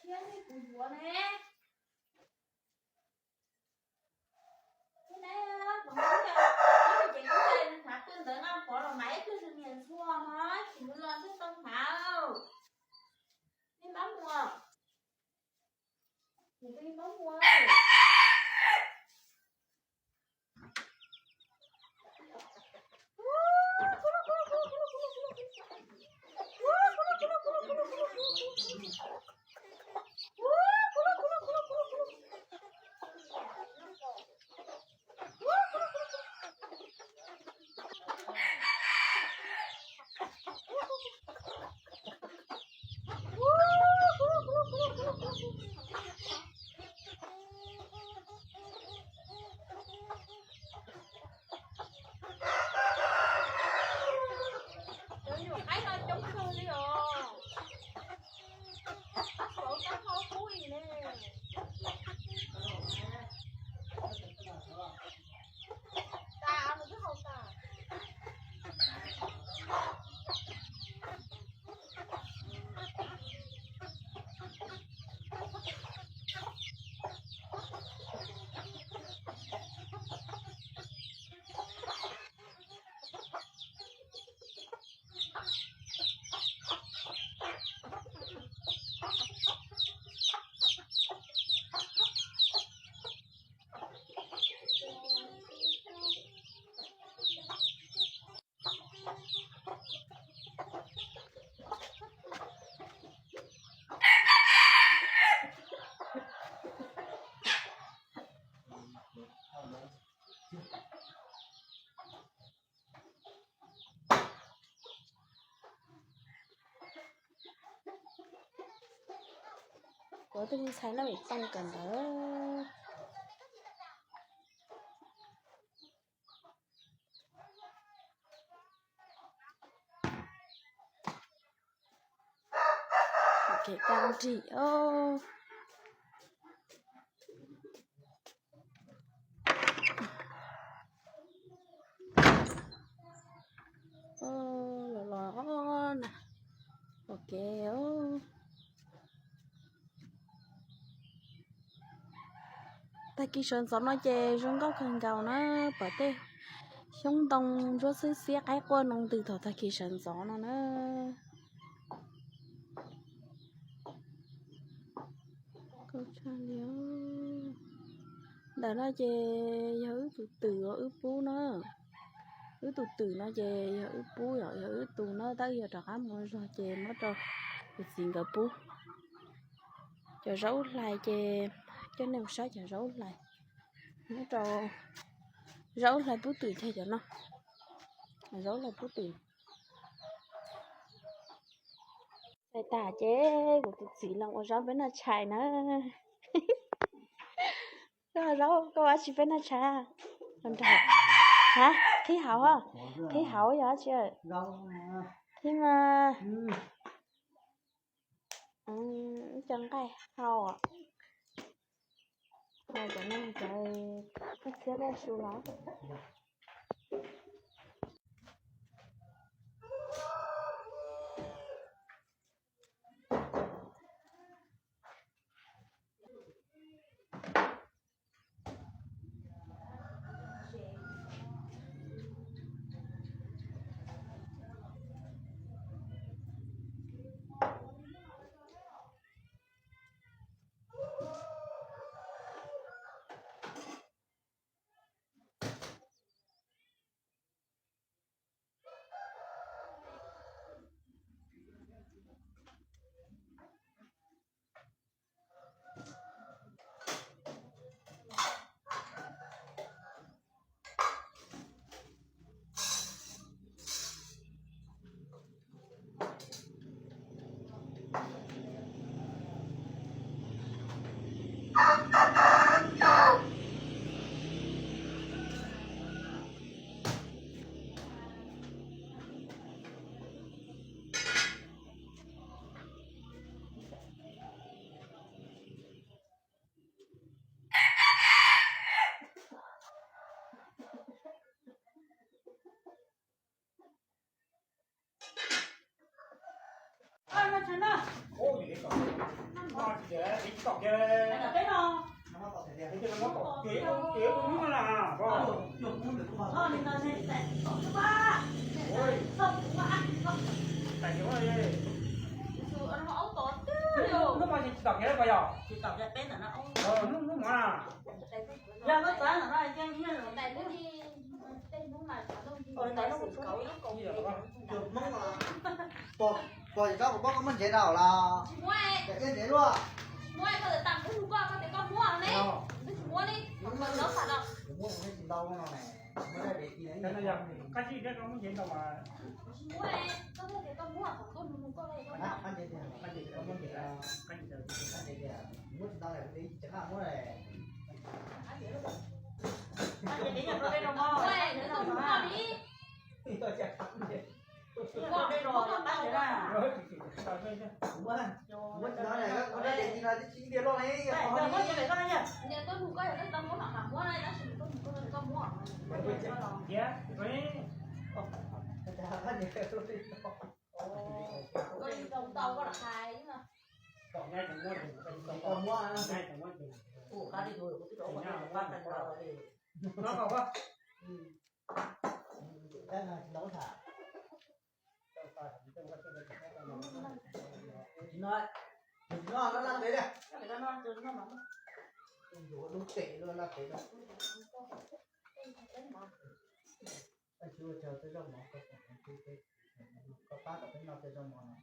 Chiến đi của vua nè. Cái này còn muốn cho chị cũng lên phạt tương tự năm có là máy cứ sự miền thua nó chỉ muốn lên cái con thảo. Đi bấm mua. Mình đi bấm mua. Có tự nhiên thấy nó bị tăng cần đó. Cái cam trị ô. Lò nè. Ok ô. Ta kỳ sơn gió nó chè trong góc khăn cầu nó bỏ tê. Chúng đông rốt xứ xế cái qua nông từ thọ ta kỳ sơn gió nó nữa. Câu cha liếu. Đó nó chè hứ tụ tử ở ướp bú nó. Ướp tụ tử nó chè ướp bú rồi ướp tụ nó tới giờ trọ ám rồi chè nó trọ. Được xin gặp bú. Cho rấu lại chè. Cho nên sao cho rấu lại. Nó trọ. Rấu lại bú tử thay cho nó. Rấu lại bú tử. Tại tả chế của tụi chị lòng ở rau bên là chạy nó. Rồi rau có chị bên là chạy. Còn chạy. Hả? Thấy hảo hả? Thấy hảo vậy chị ơi. Thế mà chẳng cái hảo à. Rồi cho nên trời nó sẽ ra số lắm. cái cọc nó chỉ để cái cọc kia cái nó cái kia nó cọc kia cũng là thôi mình nói thế này ba không ba tại vì ơi nó ấu tốt nó mà chỉ cọc kia bây giờ chỉ tập ra bé là nó ấu nó mà ra nó toán là nó chơi như là tại nó đi tên nó mà rồi tại nó cũng cậu nó còn bây giờ nó được mong là bỏ cho của bác mình chế nào là mua cái thế luôn mua có thể tặng cái hôm qua có thể con mua đấy cứ mua đi mà nó phải đâu mua cái gì đâu nó này mới đây để gì đấy cái này giờ cái gì cái không gì đâu mà mua có thể con mua còn con mua con này con à anh chế thì cái gì không gì là cái gì anh chế thì mua tao này đi chẳng hạn mua này anh chỉ để nhập cái nó ngon mua nữa con mua đi tôi chắc chắn đấy mua cái đồ nó bán vậy ra rồi thì tao đây nhá đúng không mua tao này có đây để gì là chỉ tiền luôn đấy có gì vậy con nhá nếu con mua cái nó mua hoặc là mua này nó chỉ con mua yeah vậy anh chế luôn đi con đồng tàu có là hai nhưng mà còn ngay thằng mua thì còn mua ngay thằng mua thì cá đi thôi cái đồ mà bán thành nào thì nó còn quá đây là đấu thả nó lăn đấy này cái này nó từ nó mỏng đúng tệ luôn là thế đó anh chưa chờ tới trong món có phát ở bên nào tới trong món này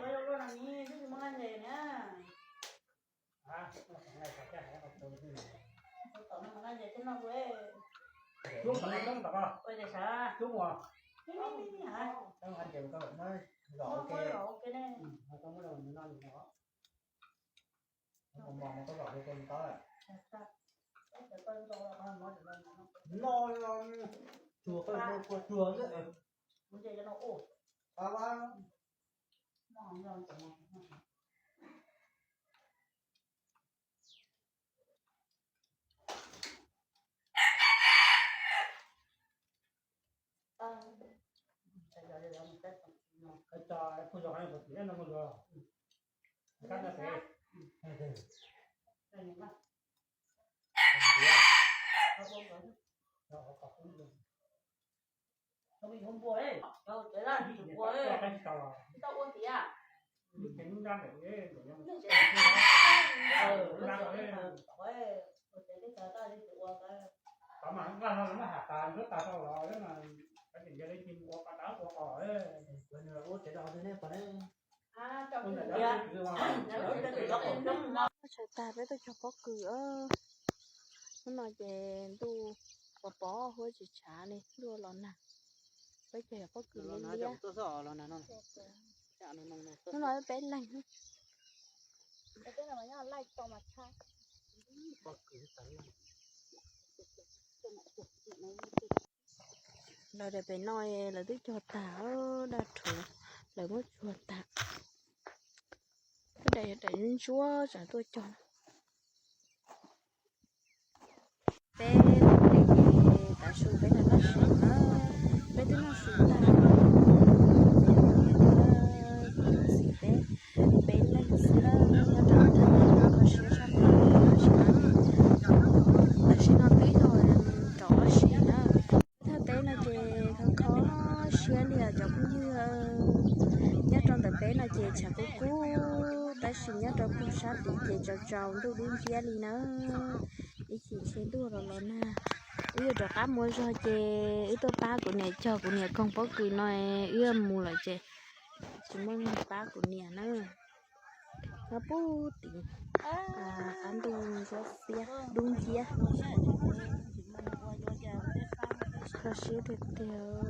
bây giờ nó làm như cái món ăn này nè tổng món ăn gì thế nó quê chú phải nó tập à bây giờ sao chú à hả trong anh chịu có nó rõ ok ok nè không có đâu nó gì đó không mòn có rõ cái con có à nó nó chùa có chùa nữa muốn chơi cho nó ổn ba ba nó không làm gì cái trò cái trò hay một tí nó còn được cắt là thế nó bị hôm bùa ấy đâu thế là bị hôm bùa ấy cái trò tàu uống tí à cái nó ra để nó nó nó chỉ mà nó hạ tàn rất ta sau rồi đó mà cái gì cái đấy chim qua cá đá qua cỏ ấy bên là út để đâu thế này còn đấy à cho con cái này đó chứ mà chạy ta với tôi cho bó cửa nó nói về tu bỏ hơi chỉ trả này đua lon nè với chờ bó cửa lên lia nó nói bé lành cái này mà nhá like to mặt cha rồi để bé nói là tôi cho tao đã thủ là muốn chuột tao cái để nên chúa trả tôi cho bé để ta xuống bé là nó xuống bé tôi nó xuống ta bé lên xí là nó trả thân nó có xí ra là xí nó tí rồi trỏ xí đó theo bé là chị không có xí lìa cho cũng như nhớ trong tập bé là chị chả có cú tại xí nhớ trong cũng sát thì chị cho trâu tôi đi xí lì nữa ý chị xem đua rồi nè bây giờ cá mua rồi chị ý tôi ba của này cho của này không có cười nói ý mua lại chị chỉ muốn ba của này nữa nó bút ăn đúng cho xia đúng chia nó sẽ được tiêu